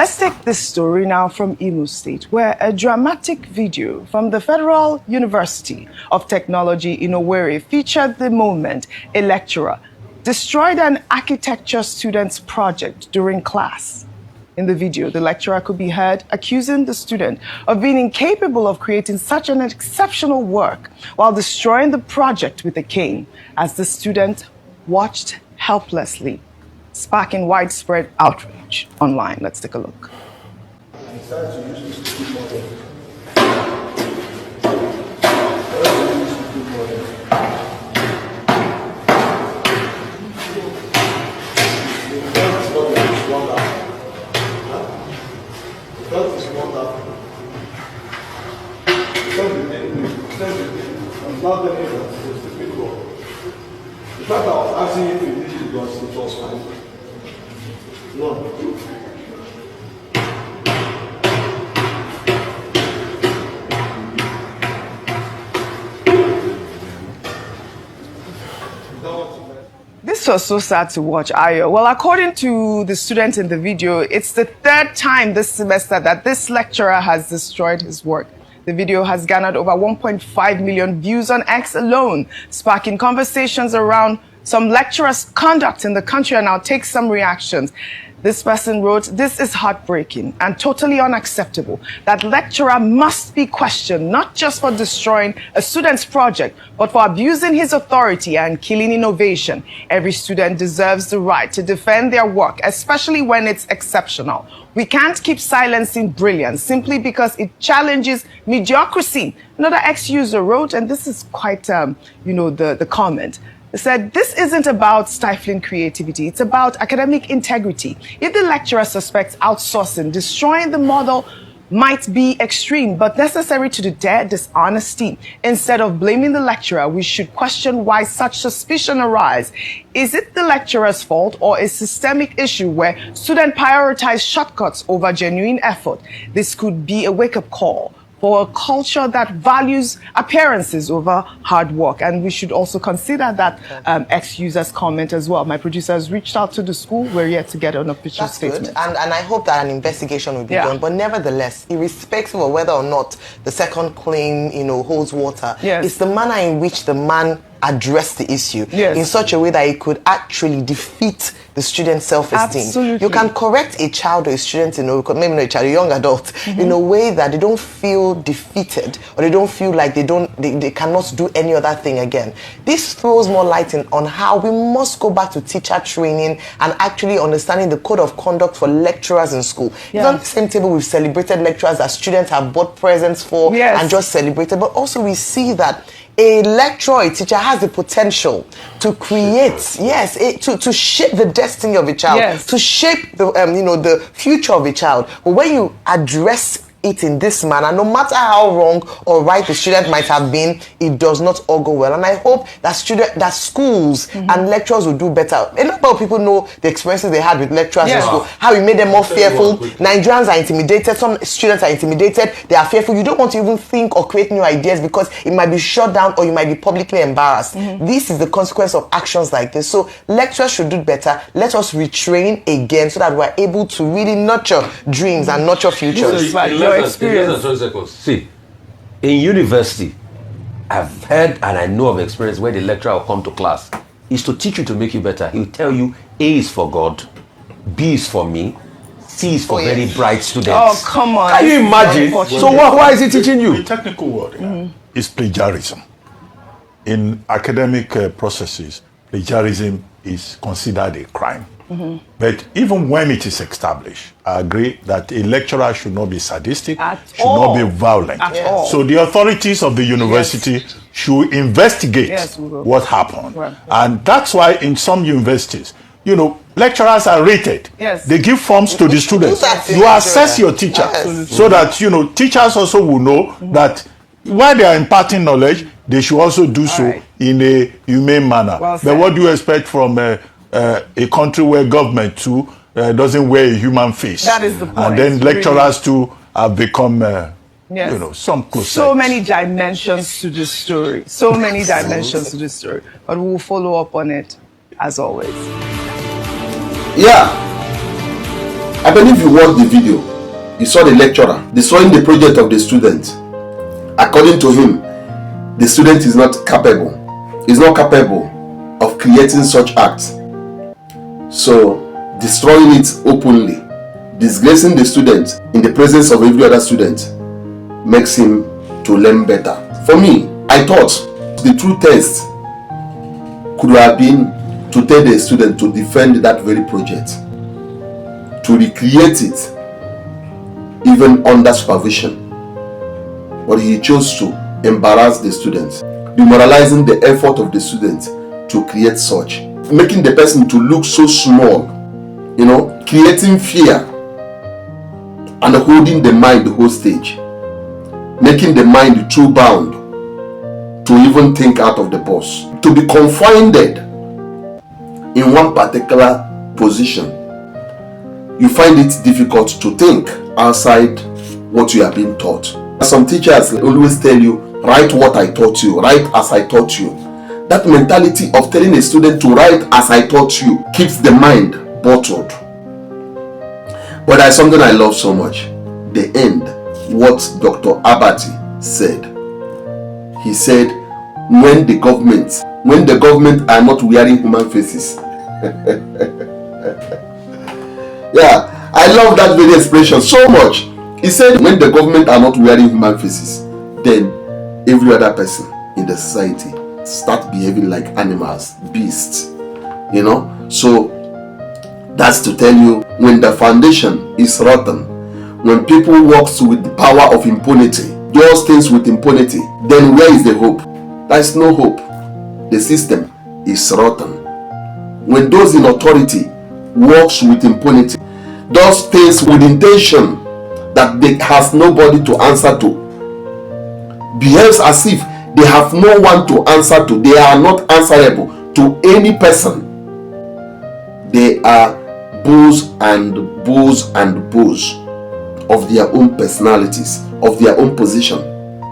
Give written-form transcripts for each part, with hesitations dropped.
Let's take this story now from Imo State, where a dramatic video from the Federal University of Technology in Owerri featured the moment a lecturer destroyed an architecture student's project during class. In the video, the lecturer could be heard accusing the student of being incapable of creating such an exceptional work while destroying the project with a cane, as the student watched helplessly, sparking widespread outrage online. Let's take a look. In fact, I was asking you if this was fine. No. This was so sad to watch, Ayo. Well, according to the student in the video, it's the third time this semester that this lecturer has destroyed his work. The video has garnered over 1.5 million views on X alone, sparking conversations around some lecturers' conduct in the country, and I'll take some reactions. This person wrote, "This is heartbreaking and totally unacceptable. That lecturer must be questioned, not just for destroying a student's project, but for abusing his authority and killing innovation. Every student deserves the right to defend their work, especially when it's exceptional. We can't keep silencing brilliance simply because it challenges mediocrity." Another ex-user wrote, and this is quite, the comment. They said, "This isn't about stifling creativity. It's about academic integrity. If the lecturer suspects outsourcing, destroying the model might be extreme, but necessary to deter dishonesty. Instead of blaming the lecturer, we should question why such suspicion arises. Is it the lecturer's fault or a systemic issue where students prioritize shortcuts over genuine effort? This could be a wake-up call for a culture that values appearances over hard work." And we should also consider that ex-user's comment as well. My producer has reached out to the school. We're yet to get an official statement. Good. And I hope that an investigation will be done. But nevertheless, irrespective of whether or not the second claim, holds water, it's the manner in which the man addressed the issue in such a way that it could actually defeat the student's self-esteem. Absolutely. You can correct a child or a student, maybe not a child, a young adult, in a way that they don't feel defeated or they don't feel like they cannot do any other thing again. This throws more light on how we must go back to teacher training and actually understanding the code of conduct for lecturers in school. It's on the same table we've celebrated lecturers that students have bought presents for and just celebrated, but also we see that a lecturer, a teacher has the potential to create, to shape the destiny of a child, to shape the future of a child. But when you address it in this manner, no matter how wrong or right the student might have been, it does not all go well. And I hope that schools and lecturers will do better. A lot of people know the experiences they had with lecturers in school, how it made them more fearful. Nigerians are intimidated, some students are intimidated, they are fearful. You don't want to even think or create new ideas because it might be shut down or you might be publicly embarrassed. This is the consequence of actions like this. So lecturers should do better. Let us retrain again so that we're able to really nurture dreams and nurture futures. See, in university, I've heard and I know of experience where the lecturer will come to class. Is to teach you to make you better. He'll tell you A is for God, B is for me, C is for very bright students. Oh, come on. Can you imagine? So why is he teaching you? The technical word is plagiarism. In academic processes, plagiarism is considered a crime. But even when it is established, I agree that a lecturer should not be sadistic, should not be violent. So the authorities of the university should investigate what happened. And that's why in some universities, lecturers are rated. They give forms to the students. You assess your teacher so that, teachers also will know that while they are imparting knowledge, they should also do so in a humane manner. But what do you expect from a country where government too doesn't wear a human face? That is the point. And then lecturers too have become some close. So many dimensions to this story. So many dimensions to this story. But we'll follow up on it as always. Yeah. I believe you watched the video. You saw the lecturer destroying the project of the student. According to him, the student is not capable. Is not capable of creating such acts. So, destroying it openly, disgracing the student in the presence of every other student, makes him to learn better. For me, I thought the true test could have been to tell the student to defend that very project, to recreate it, even under supervision. But he chose to embarrass the student, demoralizing the effort of the student to create such, making the person to look so small, creating fear and holding the mind hostage, making the mind too bound to even think out of the box, to be confined in one particular position. You find it difficult to think outside what you are being taught. Some teachers always tell you, write what I taught you, write as I taught you. That mentality of telling a student to write as I taught you keeps the mind bottled. But there's something I love so much. The end, what Dr. Abati said. He said, when the government are not wearing human faces. Yeah, I love that very expression so much. He said, when the government are not wearing human faces, then every other person in the society start behaving like animals, beasts. So that's to tell you, when the foundation is rotten, when people walk with the power of impunity, does things with impunity, then where is the hope? There is no hope. The system is rotten. When those in authority walks with impunity, does things with intention that they has nobody to answer to, behaves as if they have no one to answer to, they are not answerable to any person. They are bulls and bulls and bulls of their own personalities, of their own position.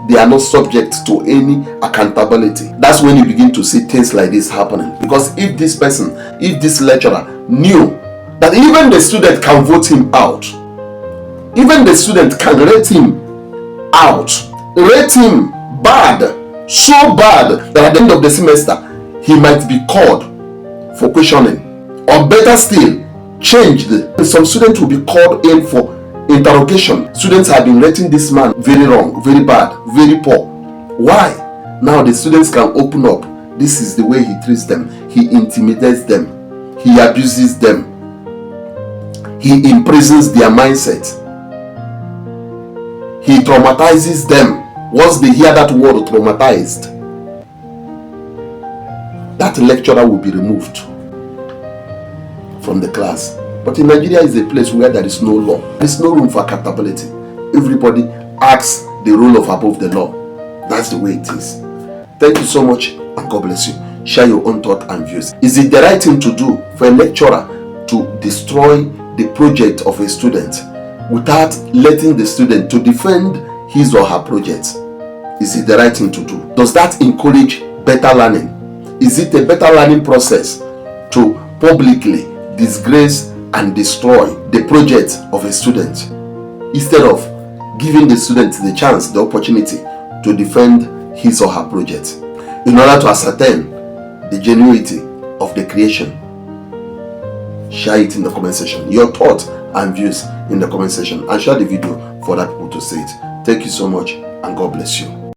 They are not subject to any accountability. That's when you begin to see things like this happening. Because if this person, if this lecturer knew that even the student can vote him out, even the student can rate him out, rate him bad, so bad that at the end of the semester he might be called for questioning, or better still, changed. Some students will be called in for interrogation. Students have been rating this man very wrong, very bad, very poor. Why? Now the students can open up. This is the way he treats them. He intimidates them. He abuses them. He imprisons their mindset. He traumatizes them. Once they hear that word traumatized, that lecturer will be removed from the class. But in Nigeria is a place where there is no law. There is no room for accountability. Everybody acts the role of above the law. That's the way it is. Thank you so much and God bless you. Share your own thought and views. Is it the right thing to do for a lecturer to destroy the project of a student without letting the student to defend his or her project? Is it the right thing to do? Does that encourage better learning? Is it a better learning process to publicly disgrace and destroy the project of a student instead of giving the student the chance, the opportunity to defend his or her project in order to ascertain the genuinity of the creation? Share it in the comment section. Your thoughts and views in the comment section, and share the video for other people to see it. Thank you so much and God bless you.